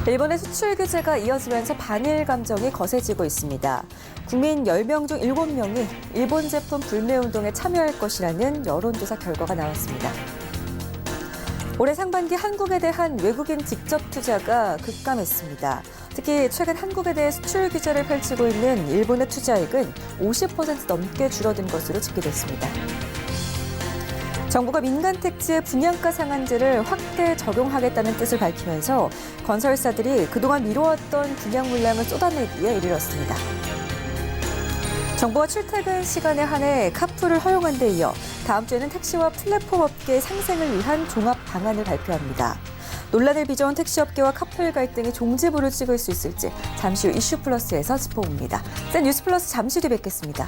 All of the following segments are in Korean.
일본의 수출 규제가 이어지면서 반일 감정이 거세지고 있습니다. 국민 10명 중 7명이 일본 제품 불매 운동에 참여할 것이라는 여론조사 결과가 나왔습니다. 올해 상반기 한국에 대한 외국인 직접 투자가 급감했습니다. 특히 최근 한국에 대해 수출 규제를 펼치고 있는 일본의 투자액은 50% 넘게 줄어든 것으로 집계됐습니다. 정부가 민간 택지의 분양가 상한제를 확대 적용하겠다는 뜻을 밝히면서 건설사들이 그동안 미뤄왔던 분양 물량을 쏟아내기에 이르렀습니다. 정부가 출퇴근 시간에 한해 카풀을 허용한 데 이어 다음 주에는 택시와 플랫폼 업계의 상생을 위한 종합 방안을 발표합니다. 논란을 빚어온 택시업계와 카풀 갈등이 종지부를 찍을 수 있을지 잠시 후 이슈 플러스에서 짚어봅니다. 센 뉴스 플러스 잠시 뒤 뵙겠습니다.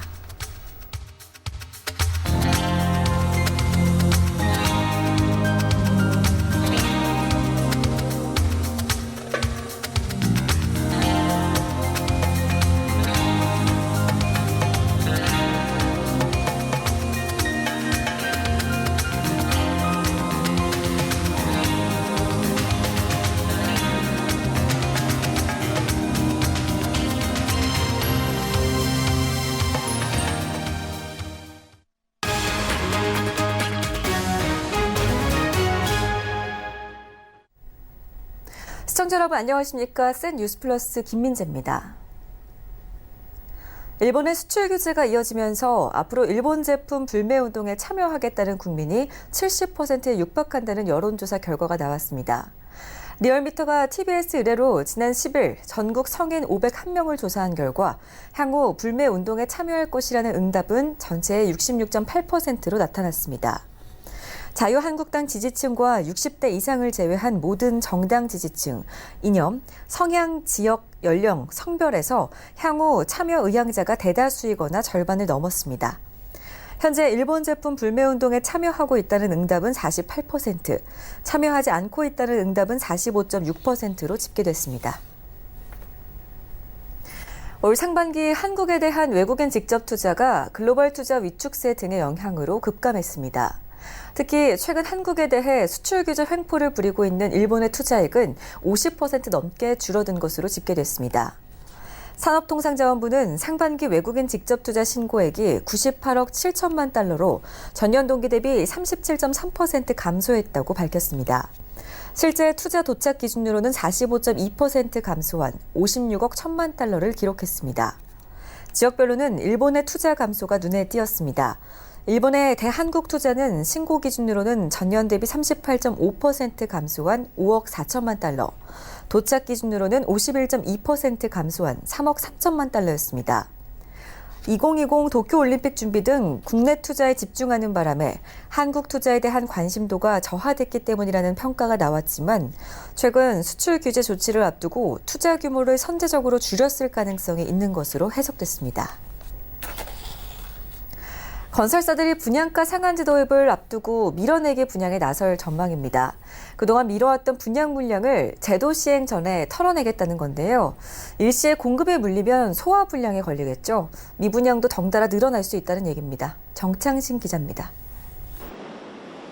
시청자 여러분 안녕하십니까? 센 뉴스 플러스 김민재입니다. 일본의 수출 규제가 이어지면서 앞으로 일본 제품 불매 운동에 참여하겠다는 국민이 70%에 육박한다는 여론조사 결과가 나왔습니다. 리얼미터가 TBS 의뢰로 지난 10일 전국 성인 501명을 조사한 결과 향후 불매 운동에 참여할 것이라는 응답은 전체의 66.8%로 나타났습니다. 자유한국당 지지층과 60대 이상을 제외한 모든 정당 지지층, 이념, 성향, 지역, 연령, 성별에서 향후 참여 의향자가 대다수이거나 절반을 넘었습니다. 현재 일본 제품 불매 운동에 참여하고 있다는 응답은 48%, 참여하지 않고 있다는 응답은 45.6%로 집계됐습니다. 올 상반기 한국에 대한 외국인 직접 투자가 글로벌 투자 위축세 등의 영향으로 급감했습니다. 특히 최근 한국에 대해 수출 규제 횡포를 부리고 있는 일본의 투자액은 50% 넘게 줄어든 것으로 집계됐습니다. 산업통상자원부는 상반기 외국인 직접 투자 신고액이 98억 7천만 달러로 전년 동기 대비 37.3% 감소했다고 밝혔습니다. 실제 투자 도착 기준으로는 45.2% 감소한 56억 1천만 달러를 기록했습니다. 지역별로는 일본의 투자 감소가 눈에 띄었습니다. 일본의 대한국 투자는 신고 기준으로는 전년 대비 38.5% 감소한 5억 4천만 달러, 도착 기준으로는 51.2% 감소한 3억 3천만 달러였습니다. 2020 도쿄올림픽 준비 등 국내 투자에 집중하는 바람에 한국 투자에 대한 관심도가 저하됐기 때문이라는 평가가 나왔지만 최근 수출 규제 조치를 앞두고 투자 규모를 선제적으로 줄였을 가능성이 있는 것으로 해석됐습니다. 건설사들이 분양가 상한제 도입을 앞두고 밀어내기 분양에 나설 전망입니다. 그동안 미뤄왔던 분양 물량을 제도 시행 전에 털어내겠다는 건데요. 일시에 공급이 물리면 소화 불량에 걸리겠죠. 미분양도 덩달아 늘어날 수 있다는 얘기입니다. 정창신 기자입니다.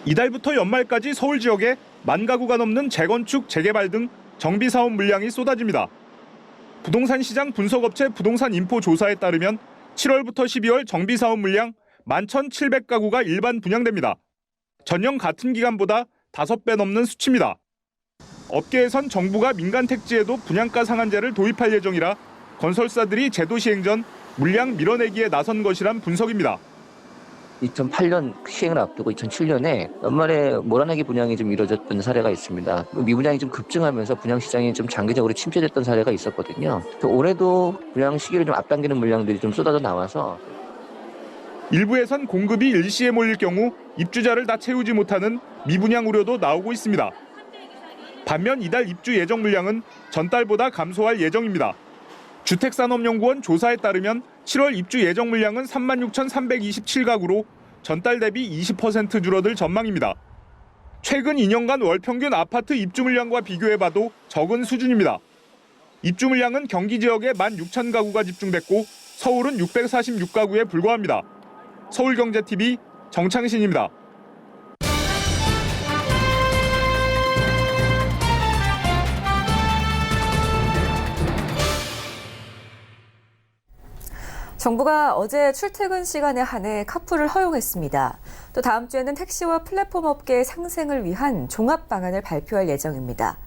이달부터 연말까지 서울 지역에 10,000 가구가 넘는 재건축, 재개발 등 정비사업 물량이 쏟아집니다. 부동산 시장 분석업체 부동산인포 조사에 따르면 7월부터 12월 정비사업 물량 11,700가구가 일반 분양됩니다. 전년 같은 기간보다 5배 넘는 수치입니다. 업계에선 정부가 민간 택지에도 분양가 상한제를 도입할 예정이라 건설사들이 제도 시행 전 물량 밀어내기에 나선 것이란 분석입니다. 2008년 시행을 앞두고 2007년에 연말에 몰아내기 분양이 좀 이루어졌던 사례가 있습니다. 미분양이 좀 급증하면서 분양 시장이 좀 장기적으로 침체됐던 사례가 있었거든요. 올해도 분양 시기를 좀 앞당기는 물량들이 좀 쏟아져 나와서 일부에선 공급이 일시에 몰릴 경우 입주자를 다 채우지 못하는 미분양 우려도 나오고 있습니다. 반면 이달 입주 예정 물량은 전달보다 감소할 예정입니다. 주택산업연구원 조사에 따르면 7월 입주 예정 물량은 36,327가구로 전달 대비 20% 줄어들 전망입니다. 최근 2년간 월 평균 아파트 입주 물량과 비교해봐도 적은 수준입니다. 입주 물량은 경기 지역에 16,000가구가 집중됐고 서울은 646가구에 불과합니다. 서울경제TV 정창신입니다. 정부가 어제 출퇴근 시간에 한해 카풀을 허용했습니다. 또 다음 주에는 택시와 플랫폼 업계의 상생을 위한 종합 방안을 발표할 예정입니다.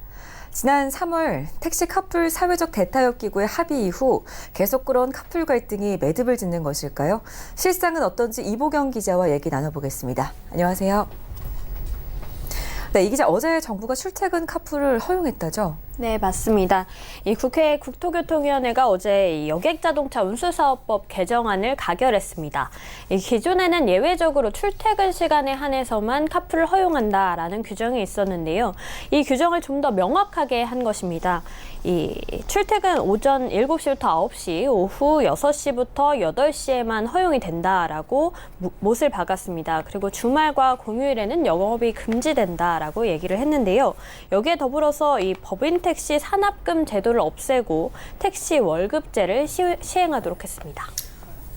지난 3월 택시 카풀 사회적 대타협 기구의 합의 이후 계속 끌어온 카풀 갈등이 매듭을 짓는 것일까요? 실상은 어떤지 이보경 기자와 얘기 나눠보겠습니다. 안녕하세요. 네, 이 기자, 어제 정부가 출퇴근 카풀을 허용했다죠? 네, 맞습니다. 이 국회 국토교통위원회가 어제 이 여객자동차 운수사업법 개정안을 가결했습니다. 이 기존에는 예외적으로 출퇴근 시간에 한해서만 카풀을 허용한다라는 규정이 있었는데요. 이 규정을 좀 더 명확하게 한 것입니다. 이 출퇴근 오전 7시부터 9시, 오후 6시부터 8시에만 허용이 된다라고 못을 박았습니다. 그리고 주말과 공휴일에는 영업이 금지된다라고 얘기를 했는데요. 여기에 더불어서 이 법인 택시 산납금 제도를 없애고 택시 월급제를 시행하도록 했습니다.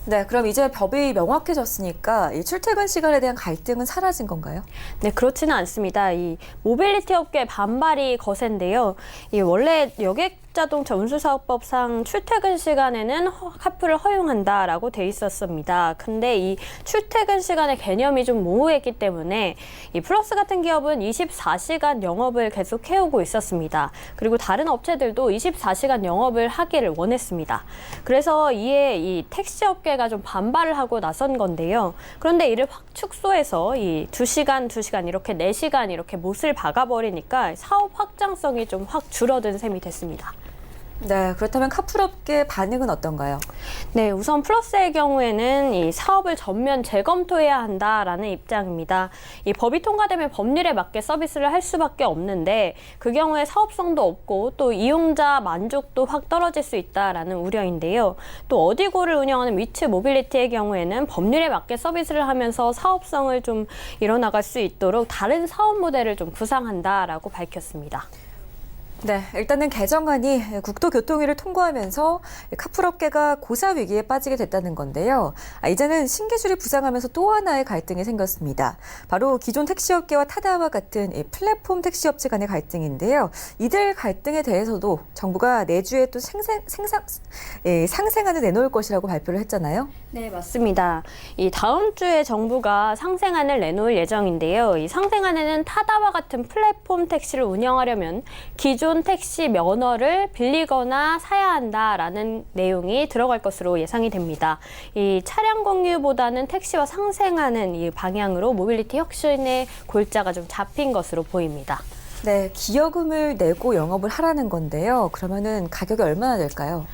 네, 그럼 이제 법이 명확해졌으니까 이 출퇴근 시간에 대한 갈등은 사라진 건가요? 네, 그렇지는 않습니다. 이 모빌리티 업계의 반발이 거센데요. 이 원래 여객자동차 운수사업법상 출퇴근 시간에는 카풀을 허용한다라고 돼 있었습니다. 근데 이 출퇴근 시간의 개념이 좀 모호했기 때문에 이 플러스 같은 기업은 24시간 영업을 계속 해오고 있었습니다. 그리고 다른 업체들도 24시간 영업을 하기를 원했습니다. 그래서 이에 이 택시 업계가 좀 반발을 하고 나선 건데요. 그런데 이를 확 축소해서 이 2시간 이렇게 4시간 이렇게 못을 박아버리니까 사업 확장성이 좀 확 줄어든 셈이 됐습니다. 네, 그렇다면 카풀업계 반응은 어떤가요? 네, 우선 플러스의 경우에는 이 사업을 전면 재검토해야 한다라는 입장입니다. 이 법이 통과되면 법률에 맞게 서비스를 할 수밖에 없는데 그 경우에 사업성도 없고 또 이용자 만족도 확 떨어질 수 있다라는 우려인데요. 또 어디고를 운영하는 위츠 모빌리티의 경우에는 법률에 맞게 서비스를 하면서 사업성을 좀 이뤄나갈 수 있도록 다른 사업 모델을 좀 구상한다라고 밝혔습니다. 네, 일단은 개정안이 국토교통위를 통과하면서 카풀업계가 고사 위기에 빠지게 됐다는 건데요. 이제는 신기술이 부상하면서 또 하나의 갈등이 생겼습니다. 바로 기존 택시업계와 타다와 같은 이 플랫폼 택시업체 간의 갈등인데요. 이들 갈등에 대해서도 정부가 내주에 또 상생안을 내놓을 것이라고 발표를 했잖아요. 네, 맞습니다. 이 다음 주에 정부가 상생안을 내놓을 예정인데요. 이 상생안에는 타다와 같은 플랫폼 택시를 운영하려면 기존 택시 면허를 빌리거나 사야 한다라는 내용이 들어갈 것으로 예상이 됩니다. 이 차량 공유보다는 택시와 상생하는 이 방향으로 모빌리티 혁신의 골자가 좀 잡힌 것으로 보입니다. 네, 기여금을 내고 영업을 하라는 건데요. 그러면은 가격이 얼마나 될까요?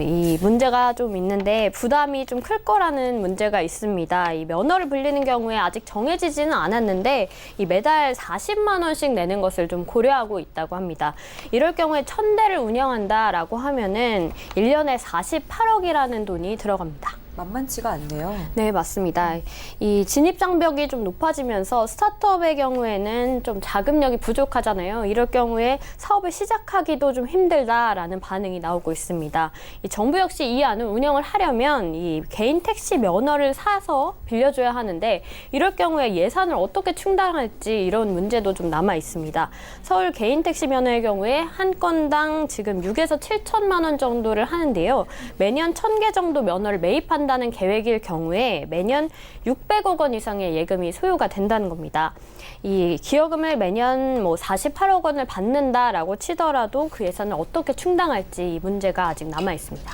이 문제가 좀 있는데 부담이 좀 클 거라는 문제가 있습니다. 이 면허를 빌리는 경우에 아직 정해지지는 않았는데 이 매달 40만 원씩 내는 것을 좀 고려하고 있다고 합니다. 이럴 경우에 1000대를 운영한다라고 하면은 1년에 48억이라는 돈이 들어갑니다. 만만치가 않네요. 네, 맞습니다. 이 진입 장벽이 좀 높아지면서 스타트업의 경우에는 좀 자금력이 부족하잖아요. 이럴 경우에 사업을 시작하기도 좀 힘들다라는 반응이 나오고 있습니다. 이 정부 역시 이 안을 운영을 하려면 이 개인 택시 면허를 사서 빌려줘야 하는데 이럴 경우에 예산을 어떻게 충당할지 이런 문제도 좀 남아 있습니다. 서울 개인 택시 면허의 경우에 한 건당 지금 6에서 7천만 원 정도를 하는데요. 매년 1000개 정도 면허를 매입한다는 계획일 경우에 매년 600억 원 이상의 예금이 소요가 된다는 겁니다. 이 기여금을 매년 48억 원을 받는다라고 치더라도 그 예산을 어떻게 충당할지 이 문제가 아직 남아 있습니다.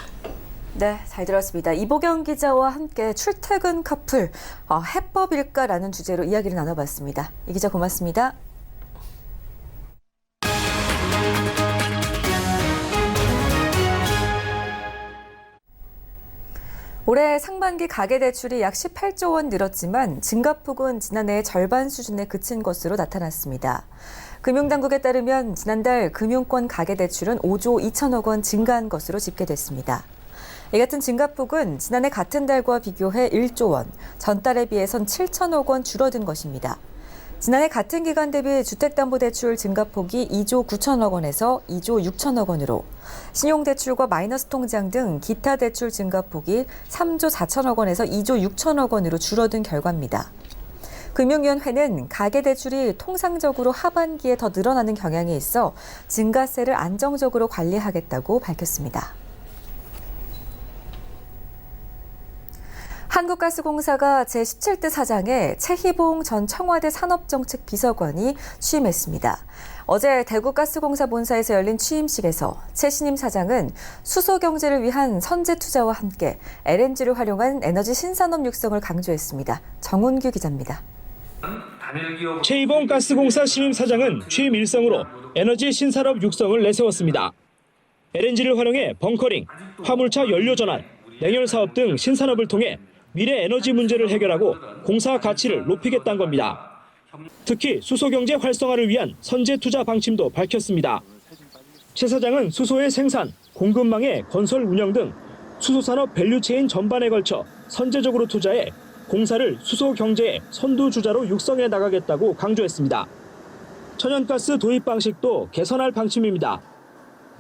네, 잘 들었습니다. 이보경 기자와 함께 출퇴근 카풀 해법일까라는 주제로 이야기를 나눠봤습니다. 이 기자 고맙습니다. 올해 상반기 가계대출이 약 18조 원 늘었지만 증가폭은 지난해 절반 수준에 그친 것으로 나타났습니다. 금융당국에 따르면 지난달 금융권 가계대출은 5조 2천억 원 증가한 것으로 집계됐습니다. 이 같은 증가폭은 지난해 같은 달과 비교해 1조 원, 전달에 비해선 7천억 원 줄어든 것입니다. 지난해 같은 기간 대비 주택담보대출 증가폭이 2조 9천억 원에서 2조 6천억 원으로 신용대출과 마이너스 통장 등 기타 대출 증가폭이 3조 4천억 원에서 2조 6천억 원으로 줄어든 결과입니다. 금융위원회는 가계대출이 통상적으로 하반기에 더 늘어나는 경향이 있어 증가세를 안정적으로 관리하겠다고 밝혔습니다. 한국가스공사가 제17대 사장에 최희봉 전 청와대 산업정책비서관이 취임했습니다. 어제 대구가스공사 본사에서 열린 취임식에서 최 신임 사장은 수소 경제를 위한 선제 투자와 함께 LNG를 활용한 에너지 신산업 육성을 강조했습니다. 정훈규 기자입니다. 최희봉 가스공사 신임 사장은 취임 일성으로 에너지 신산업 육성을 내세웠습니다. LNG를 활용해 벙커링, 화물차 연료 전환, 냉열 사업 등 신산업을 통해 미래 에너지 문제를 해결하고 공사 가치를 높이겠다는 겁니다. 특히 수소 경제 활성화를 위한 선제 투자 방침도 밝혔습니다. 최 사장은 수소의 생산, 공급망의 건설 운영 등 수소산업 밸류체인 전반에 걸쳐 선제적으로 투자해 공사를 수소 경제의 선두주자로 육성해 나가겠다고 강조했습니다. 천연가스 도입 방식도 개선할 방침입니다.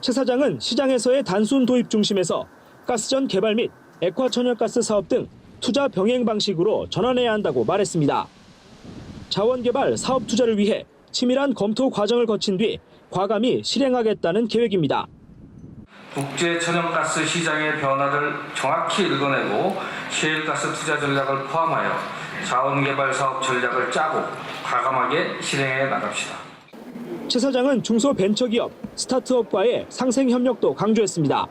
최 사장은 시장에서의 단순 도입 중심에서 가스전 개발 및 액화 천연가스 사업 등 투자 병행 방식으로 전환해야 한다고 말했습니다. 자원개발 사업 투자를 위해 치밀한 검토 과정을 거친 뒤 과감히 실행하겠다는 계획입니다. 국제 천연가스 시장의 변화를 정확히 읽어내고 셰일가스 투자 전략을 포함하여 자원개발 사업 전략을 짜고 과감하게 실행해 나갑시다. 최 사장은 중소벤처기업, 스타트업과의 상생 협력도 강조했습니다.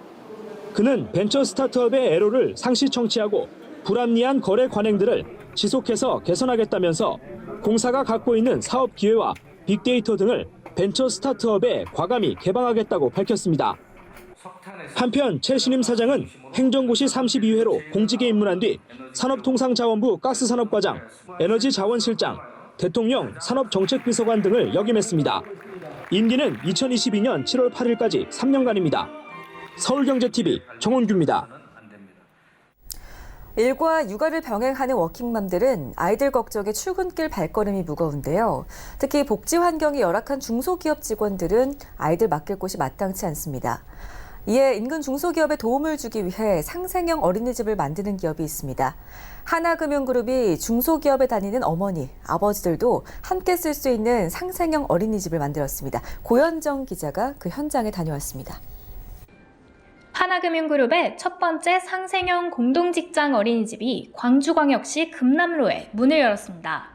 그는 벤처 스타트업의 애로를 상시 청취하고 불합리한 거래 관행들을 지속해서 개선하겠다면서 공사가 갖고 있는 사업 기회와 빅데이터 등을 벤처 스타트업에 과감히 개방하겠다고 밝혔습니다. 한편 최 신임 사장은 행정고시 32회로 공직에 입문한 뒤 산업통상자원부 가스산업과장, 에너지자원실장, 대통령 산업정책비서관 등을 역임했습니다. 임기는 2022년 7월 8일까지 3년간입니다. 서울경제TV 정훈규입니다. 일과 육아를 병행하는 워킹맘들은 아이들 걱정에 출근길 발걸음이 무거운데요. 특히 복지 환경이 열악한 중소기업 직원들은 아이들 맡길 곳이 마땅치 않습니다. 이에 인근 중소기업에 도움을 주기 위해 상생형 어린이집을 만드는 기업이 있습니다. 하나금융그룹이 중소기업에 다니는 어머니, 아버지들도 함께 쓸 수 있는 상생형 어린이집을 만들었습니다. 고현정 기자가 그 현장에 다녀왔습니다. 하나금융그룹의 첫 번째 상생형 공동직장 어린이집이 광주광역시 금남로에 문을 열었습니다.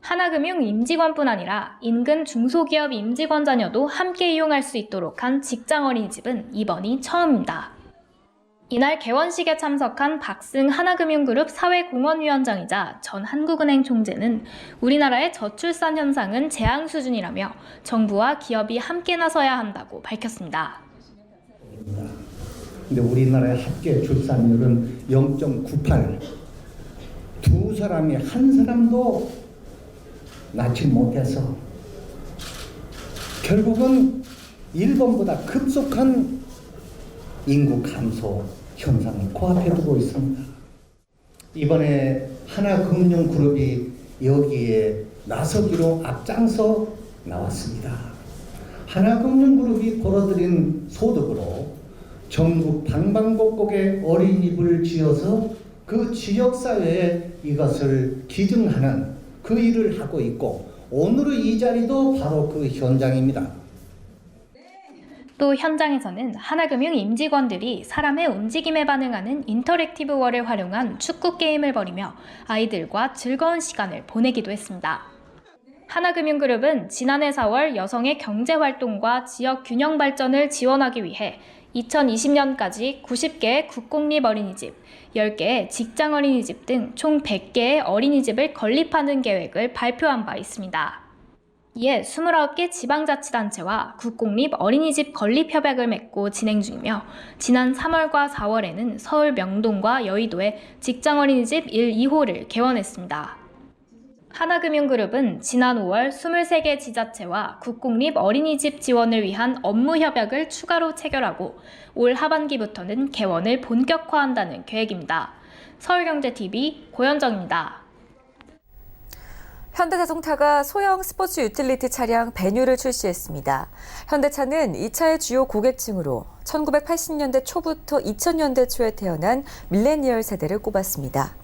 하나금융 임직원뿐 아니라 인근 중소기업 임직원 자녀도 함께 이용할 수 있도록 한 직장 어린이집은 이번이 처음입니다. 이날 개원식에 참석한 박승 하나금융그룹 사회공헌위원장이자 전 한국은행 총재는 우리나라의 저출산 현상은 재앙 수준이라며 정부와 기업이 함께 나서야 한다고 밝혔습니다. 근데 우리나라의 합계 출산율은 0.98. 두 사람이 한 사람도 낳지 못해서 결국은 일본보다 급속한 인구 감소 현상을 코앞에 두고 있습니다. 이번에 하나금융그룹이 여기에 나서기로 앞장서 나왔습니다. 하나금융그룹이 벌어들인 소득으로 전국 방방곡곡에 어린이집을 지어서 그 지역사회에 이것을 기증하는 그 일을 하고 있고 오늘의 이 자리도 바로 그 현장입니다. 또 현장에서는 하나금융 임직원들이 사람의 움직임에 반응하는 인터랙티브 월을 활용한 축구 게임을 벌이며 아이들과 즐거운 시간을 보내기도 했습니다. 하나금융그룹은 지난해 4월 여성의 경제활동과 지역 균형 발전을 지원하기 위해 2020년까지 90개의 국공립 어린이집, 10개의 직장 어린이집 등 총 100개의 어린이집을 건립하는 계획을 발표한 바 있습니다. 이에 29개 지방자치단체와 국공립 어린이집 건립 협약을 맺고 진행 중이며 지난 3월과 4월에는 서울 명동과 여의도에 직장 어린이집 1, 2호를 개원했습니다. 하나금융그룹은 지난 5월 23개 지자체와 국공립 어린이집 지원을 위한 업무 협약을 추가로 체결하고 올 하반기부터는 개원을 본격화한다는 계획입니다. 서울경제TV 고현정입니다. 현대자동차가 소형 스포츠 유틸리티 차량 베뉴를 출시했습니다. 현대차는 이 차의 주요 고객층으로 1980년대 초부터 2000년대 초에 태어난 밀레니얼 세대를 꼽았습니다.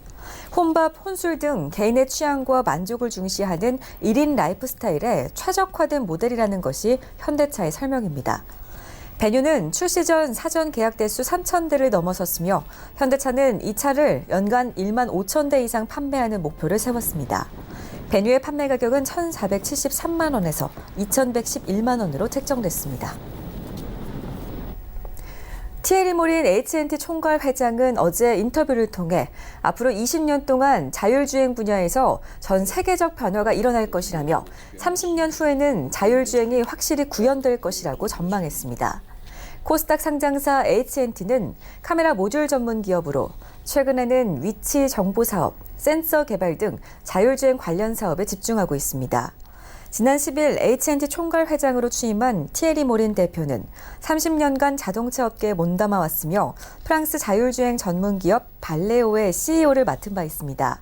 혼밥, 혼술 등 개인의 취향과 만족을 중시하는 1인 라이프 스타일에 최적화된 모델이라는 것이 현대차의 설명입니다. 베뉴는 출시 전 사전 계약 대수 3,000대를 넘어섰으며 현대차는 이 차를 연간 1만 5천 대 이상 판매하는 목표를 세웠습니다. 베뉴의 판매 가격은 1,473만 원에서 2,111만 원으로 책정됐습니다. 티에리 모린 H&T 총괄 회장은 어제 인터뷰를 통해 앞으로 20년 동안 자율주행 분야에서 전 세계적 변화가 일어날 것이라며 30년 후에는 자율주행이 확실히 구현될 것이라고 전망했습니다. 코스닥 상장사 H&T는 카메라 모듈 전문 기업으로 최근에는 위치 정보 사업, 센서 개발 등 자율주행 관련 사업에 집중하고 있습니다. 지난 10일 H&T 총괄 회장으로 취임한 티에리 모린 대표는 30년간 자동차 업계에 몸담아 왔으며 프랑스 자율주행 전문 기업 발레오의 CEO를 맡은 바 있습니다.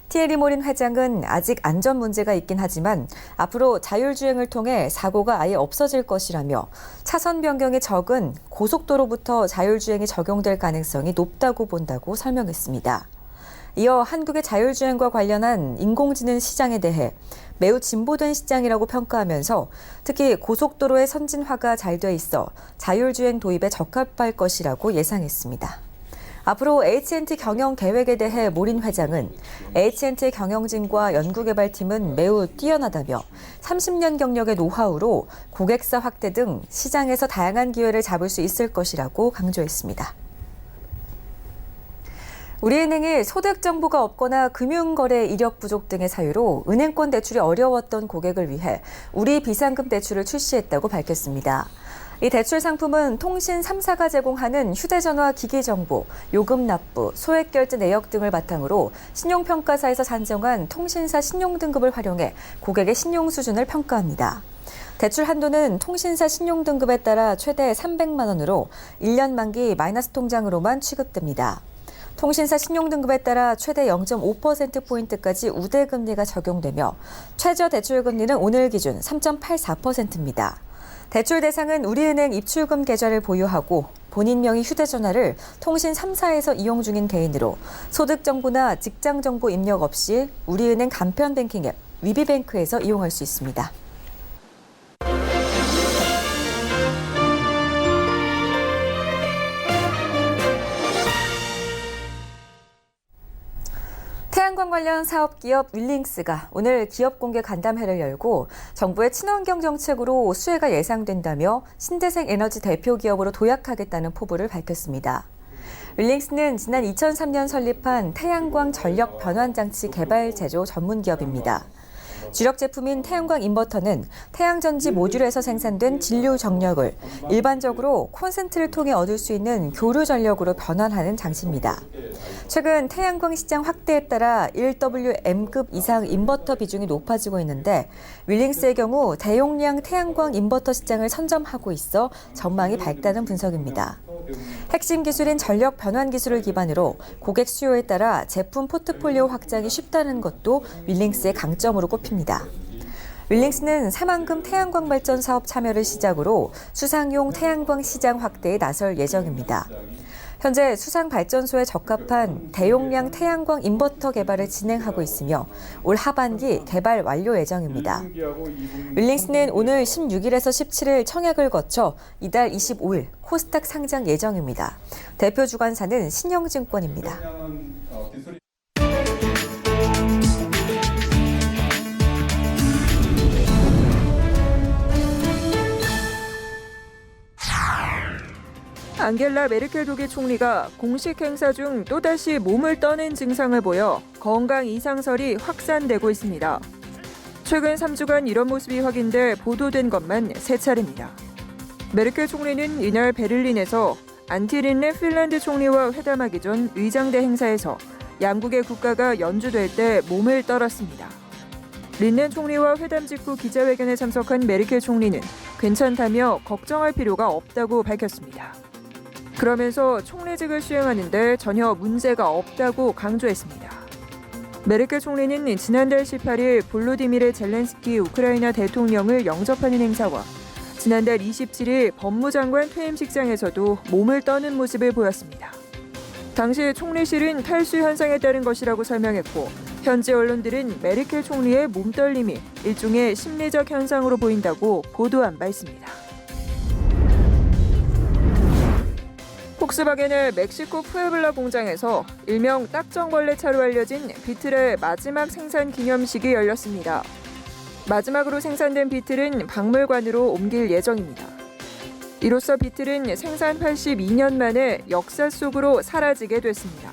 티에리 모린 회장은 아직 안전 문제가 있긴 하지만 앞으로 자율주행을 통해 사고가 아예 없어질 것이라며 차선 변경이 적은 고속도로부터 자율주행이 적용될 가능성이 높다고 본다고 설명했습니다. 이어 한국의 자율주행과 관련한 인공지능 시장에 대해 매우 진보된 시장이라고 평가하면서 특히 고속도로의 선진화가 잘 돼 있어 자율주행 도입에 적합할 것이라고 예상했습니다. 앞으로 H&T 경영 계획에 대해 모린 회장은 H&T 경영진과 연구개발팀은 매우 뛰어나다며 30년 경력의 노하우로 고객사 확대 등 시장에서 다양한 기회를 잡을 수 있을 것이라고 강조했습니다. 우리은행이 소득 정보가 없거나 금융거래 이력 부족 등의 사유로 은행권 대출이 어려웠던 고객을 위해 우리 비상금 대출을 출시했다고 밝혔습니다. 이 대출 상품은 통신 3사가 제공하는 휴대전화 기기 정보, 요금 납부, 소액 결제 내역 등을 바탕으로 신용평가사에서 산정한 통신사 신용등급을 활용해 고객의 신용 수준을 평가합니다. 대출 한도는 통신사 신용등급에 따라 최대 300만 원으로 1년 만기 마이너스 통장으로만 취급됩니다. 통신사 신용등급에 따라 최대 0.5%포인트까지 우대금리가 적용되며 최저 대출금리는 오늘 기준 3.84%입니다. 대출 대상은 우리은행 입출금 계좌를 보유하고 본인 명의 휴대전화를 통신 3사에서 이용 중인 개인으로 소득 정보나 직장 정보 입력 없이 우리은행 간편 뱅킹 앱 위비뱅크에서 이용할 수 있습니다. 태양광 관련 사업 기업 윌링스가 오늘 기업 공개 간담회를 열고 정부의 친환경 정책으로 수혜가 예상된다며 신재생 에너지 대표 기업으로 도약하겠다는 포부를 밝혔습니다. 윌링스는 지난 2003년 설립한 태양광 전력 변환 장치 개발 제조 전문 기업입니다. 주력 제품인 태양광 인버터는 태양전지 모듈에서 생산된 진류 전력을 일반적으로 콘센트를 통해 얻을 수 있는 교류 전력으로 변환하는 장치입니다. 최근 태양광 시장 확대에 따라 1WM급 이상 인버터 비중이 높아지고 있는데 윌링스의 경우 대용량 태양광 인버터 시장을 선점하고 있어 전망이 밝다는 분석입니다. 핵심 기술인 전력 변환 기술을 기반으로 고객 수요에 따라 제품 포트폴리오 확장이 쉽다는 것도 윌링스의 강점으로 꼽힙니다. 윌링스는 새만금 태양광 발전 사업 참여를 시작으로 수상용 태양광 시장 확대에 나설 예정입니다. 현재 수상 발전소에 적합한 대용량 태양광 인버터 개발을 진행하고 있으며 올 하반기 개발 완료 예정입니다. 윌링스는 오늘 16일에서 17일 청약을 거쳐 이달 25일 코스닥 상장 예정입니다. 대표 주관사는 신영증권입니다. 앙겔라 메르켈 독일 총리가 공식 행사 중 또다시 몸을 떠는 증상을 보여 건강 이상설이 확산되고 있습니다. 최근 3주간 이런 모습이 확인돼 보도된 것만 3차례입니다. 메르켈 총리는 이날 베를린에서 안티린네 핀란드 총리와 회담하기 전 의장대 행사에서 양국의 국가가 연주될 때 몸을 떨었습니다. 린넨 총리와 회담 직후 기자회견에 참석한 메르켈 총리는 괜찮다며 걱정할 필요가 없다고 밝혔습니다. 그러면서 총리직을 수행하는데 전혀 문제가 없다고 강조했습니다. 메르켈 총리는 지난달 18일 볼로디미르 젤렌스키 우크라이나 대통령을 영접하는 행사와 지난달 27일 법무장관 퇴임식장에서도 몸을 떠는 모습을 보였습니다. 당시 총리실은 탈수 현상에 따른 것이라고 설명했고 현지 언론들은 메르켈 총리의 몸떨림이 일종의 심리적 현상으로 보인다고 보도한 바 있습니다. 폭스바겐의 멕시코 푸에블라 공장에서 일명 딱정벌레차로 알려진 비틀의 마지막 생산 기념식이 열렸습니다. 마지막으로 생산된 비틀은 박물관으로 옮길 예정입니다. 이로써 비틀은 생산 82년 만에 역사 속으로 사라지게 됐습니다.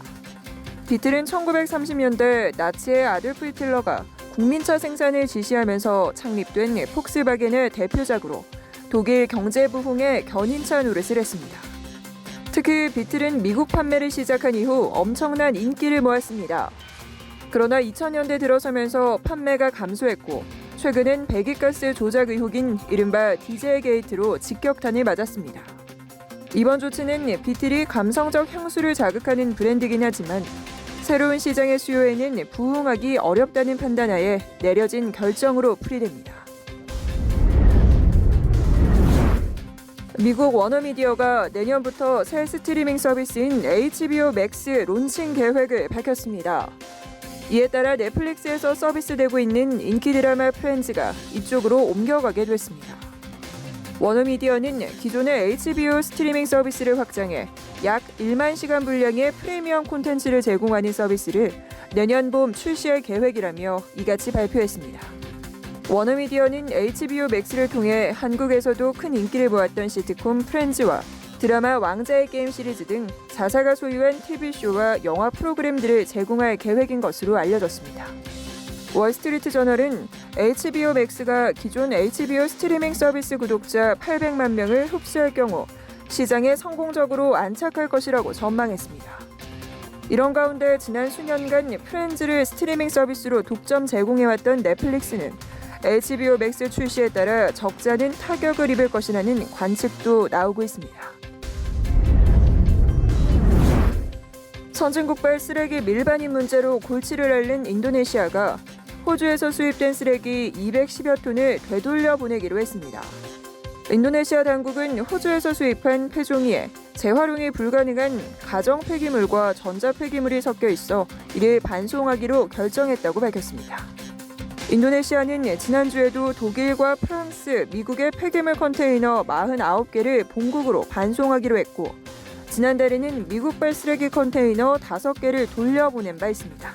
비틀은 1930년대 나치의 아돌프 히틀러가 국민차 생산을 지시하면서 창립된 폭스바겐의 대표작으로 독일 경제 부흥의 견인차 노릇을 했습니다. 특히 비틀은 미국 판매를 시작한 이후 엄청난 인기를 모았습니다. 그러나 2000년대 들어서면서 판매가 감소했고 최근엔 배기가스 조작 의혹인 이른바 디젤 게이트로 직격탄을 맞았습니다. 이번 조치는 비틀이 감성적 향수를 자극하는 브랜드긴 하지만 새로운 시장의 수요에는 부응하기 어렵다는 판단하에 내려진 결정으로 풀이됩니다. 미국 워너미디어가 내년부터 새 스트리밍 서비스인 HBO 맥스 론칭 계획을 밝혔습니다. 이에 따라 넷플릭스에서 서비스되고 있는 인기 드라마 프렌즈가 이쪽으로 옮겨가게 됐습니다. 워너미디어는 기존의 HBO 스트리밍 서비스를 확장해 약 1만 시간 분량의 프리미엄 콘텐츠를 제공하는 서비스를 내년 봄 출시할 계획이라며 이같이 발표했습니다. 워너미디어는 HBO 맥스를 통해 한국에서도 큰 인기를 모았던 시트콤 프렌즈와 드라마 왕자의 게임 시리즈 등 자사가 소유한 TV쇼와 영화 프로그램들을 제공할 계획인 것으로 알려졌습니다. 월스트리트 저널은 HBO 맥스가 기존 HBO 스트리밍 서비스 구독자 800만 명을 흡수할 경우 시장에 성공적으로 안착할 것이라고 전망했습니다. 이런 가운데 지난 수년간 프렌즈를 스트리밍 서비스로 독점 제공해왔던 넷플릭스는 HBO 맥스 출시에 따라 적잖은 타격을 입을 것이라는 관측도 나오고 있습니다. 선진국발 쓰레기 밀반입 문제로 골치를 앓는 인도네시아가 호주에서 수입된 쓰레기 210여 톤을 되돌려 보내기로 했습니다. 인도네시아 당국은 호주에서 수입한 폐종이에 재활용이 불가능한 가정 폐기물과 전자 폐기물이 섞여 있어 이를 반송하기로 결정했다고 밝혔습니다. 인도네시아는 지난주에도 독일과 프랑스, 미국의 폐기물 컨테이너 49개를 본국으로 반송하기로 했고 지난달에는 미국발 쓰레기 컨테이너 5개를 돌려보낸 바 있습니다.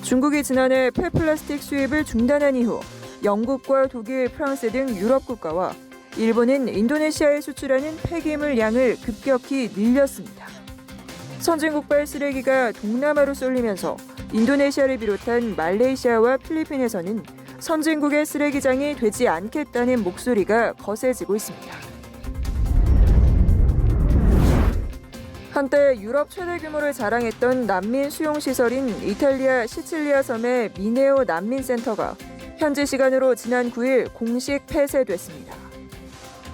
중국이 지난해 폐플라스틱 수입을 중단한 이후 영국과 독일, 프랑스 등 유럽 국가와 일본은 인도네시아에 수출하는 폐기물 양을 급격히 늘렸습니다. 선진국발 쓰레기가 동남아로 쏠리면서 인도네시아를 비롯한 말레이시아와 필리핀에서는 선진국의 쓰레기장이 되지 않겠다는 목소리가 거세지고 있습니다. 한때 유럽 최대 규모를 자랑했던 난민 수용시설인 이탈리아 시칠리아 섬의 미네오 난민센터가 현지 시간으로 지난 9일 공식 폐쇄됐습니다.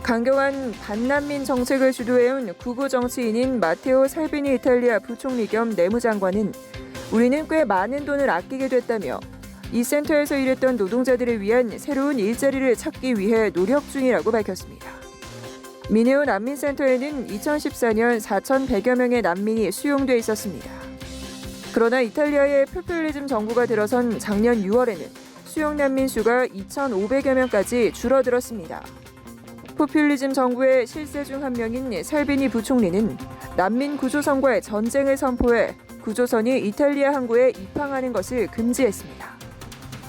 강경한 반난민 정책을 주도해온 극우 정치인인 마테오 살비니 이탈리아 부총리 겸 내무장관은 우리는 꽤 많은 돈을 아끼게 됐다며 이 센터에서 일했던 노동자들을 위한 새로운 일자리를 찾기 위해 노력 중이라고 밝혔습니다. 미네오 난민센터에는 2014년 4,100여 명의 난민이 수용돼 있었습니다. 그러나 이탈리아의 포퓰리즘 정부가 들어선 작년 6월에는 수용 난민 수가 2,500여 명까지 줄어들었습니다. 포퓰리즘 정부의 실세 중 한 명인 살비니 부총리는 난민 구조선과의 전쟁을 선포해 구조선이 이탈리아 항구에 입항하는 것을 금지했습니다.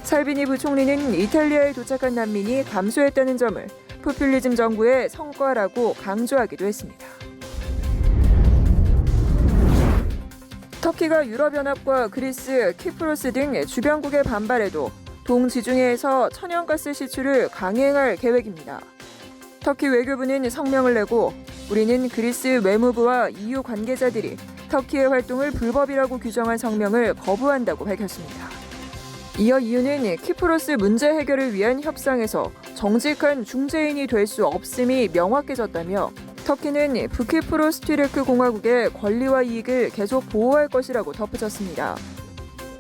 살비니 부총리는 이탈리아에 도착한 난민이 감소했다는 점을 포퓰리즘 정부의 성과라고 강조하기도 했습니다. 터키가 유럽연합과 그리스, 키프로스 등 주변국의 반발에도 동지중해에서 천연가스 시출을 강행할 계획입니다. 터키 외교부는 성명을 내고 우리는 그리스 외무부와 EU 관계자들이 터키의 활동을 불법이라고 규정한 성명을 거부한다고 밝혔습니다. 이어 EU는 키프로스 문제 해결을 위한 협상에서 정직한 중재인이 될 수 없음이 명확해졌다며 터키는 부키프로스튀르크 공화국의 권리와 이익을 계속 보호할 것이라고 덧붙였습니다.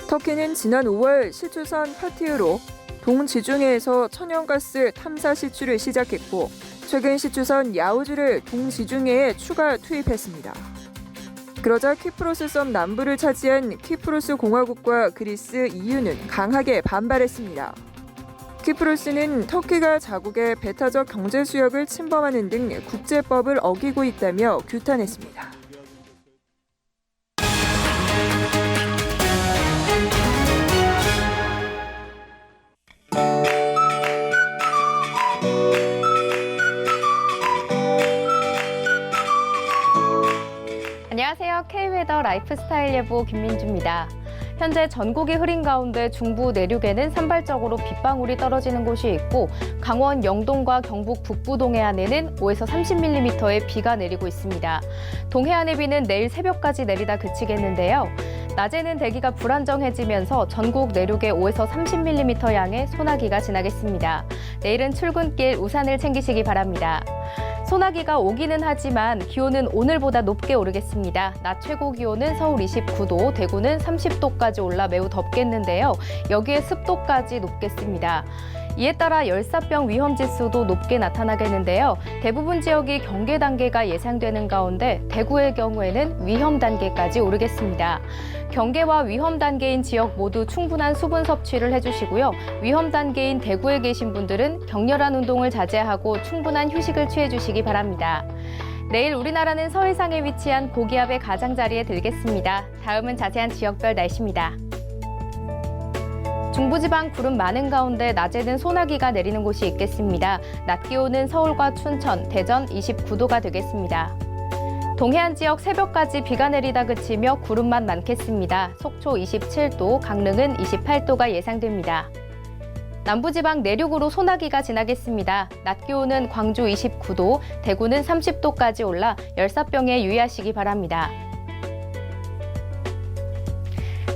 터키는 지난 5월 시추선 파티흐로 동지중해에서 천연가스 탐사 시추를 시작했고 최근 시추선 야우즈를 동지중해에 추가 투입했습니다. 그러자 키프로스 섬 남부를 차지한 키프로스 공화국과 그리스, EU는 강하게 반발했습니다. 키프로스는 터키가 자국의 배타적 경제 수역을 침범하는 등 국제법을 어기고 있다며 규탄했습니다. 안녕하세요. K웨더 라이프스타일 예보 김민주입니다. 현재 전국이 흐린 가운데 중부 내륙에는 산발적으로 빗방울이 떨어지는 곳이 있고 강원 영동과 경북 북부 동해안에는 5에서 30mm의 비가 내리고 있습니다. 동해안의 비는 내일 새벽까지 내리다 그치겠는데요. 낮에는 대기가 불안정해지면서 전국 내륙에 5에서 30mm 양의 소나기가 지나겠습니다. 내일은 출근길 우산을 챙기시기 바랍니다. 소나기가 오기는 하지만 기온은 오늘보다 높게 오르겠습니다. 낮 최고 기온은 서울 29도, 대구는 30도까지 올라 매우 덥겠는데요. 여기에 습도까지 높겠습니다. 이에 따라 열사병 위험지수도 높게 나타나겠는데요. 대부분 지역이 경계 단계가 예상되는 가운데 대구의 경우에는 위험 단계까지 오르겠습니다. 경계와 위험 단계인 지역 모두 충분한 수분 섭취를 해주시고요. 위험 단계인 대구에 계신 분들은 격렬한 운동을 자제하고 충분한 휴식을 취해주시기 바랍니다. 내일 우리나라는 서해상에 위치한 고기압의 가장자리에 들겠습니다. 다음은 자세한 지역별 날씨입니다. 중부지방 구름 많은 가운데 낮에는 소나기가 내리는 곳이 있겠습니다. 낮 기온은 서울과 춘천, 대전 29도가 되겠습니다. 동해안 지역 새벽까지 비가 내리다 그치며 구름만 많겠습니다. 속초 27도, 강릉은 28도가 예상됩니다. 남부지방 내륙으로 소나기가 지나겠습니다. 낮 기온은 광주 29도, 대구는 30도까지 올라 열사병에 유의하시기 바랍니다.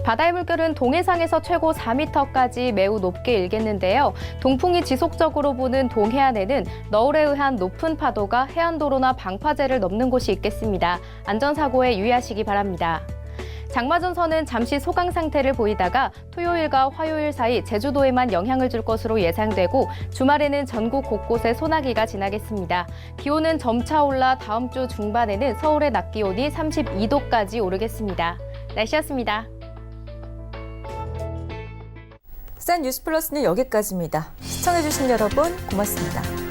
바다의 물결은 동해상에서 최고 4m까지 매우 높게 일겠는데요. 동풍이 지속적으로 부는 동해안에는 너울에 의한 높은 파도가 해안도로나 방파제를 넘는 곳이 있겠습니다. 안전사고에 유의하시기 바랍니다. 장마전선은 잠시 소강 상태를 보이다가 토요일과 화요일 사이 제주도에만 영향을 줄 것으로 예상되고 주말에는 전국 곳곳에 소나기가 지나겠습니다. 기온은 점차 올라 다음 주 중반에는 서울의 낮 기온이 32도까지 오르겠습니다. 날씨였습니다. 스탄 뉴스 플러스는 여기까지입니다. 시청해주신 여러분 고맙습니다.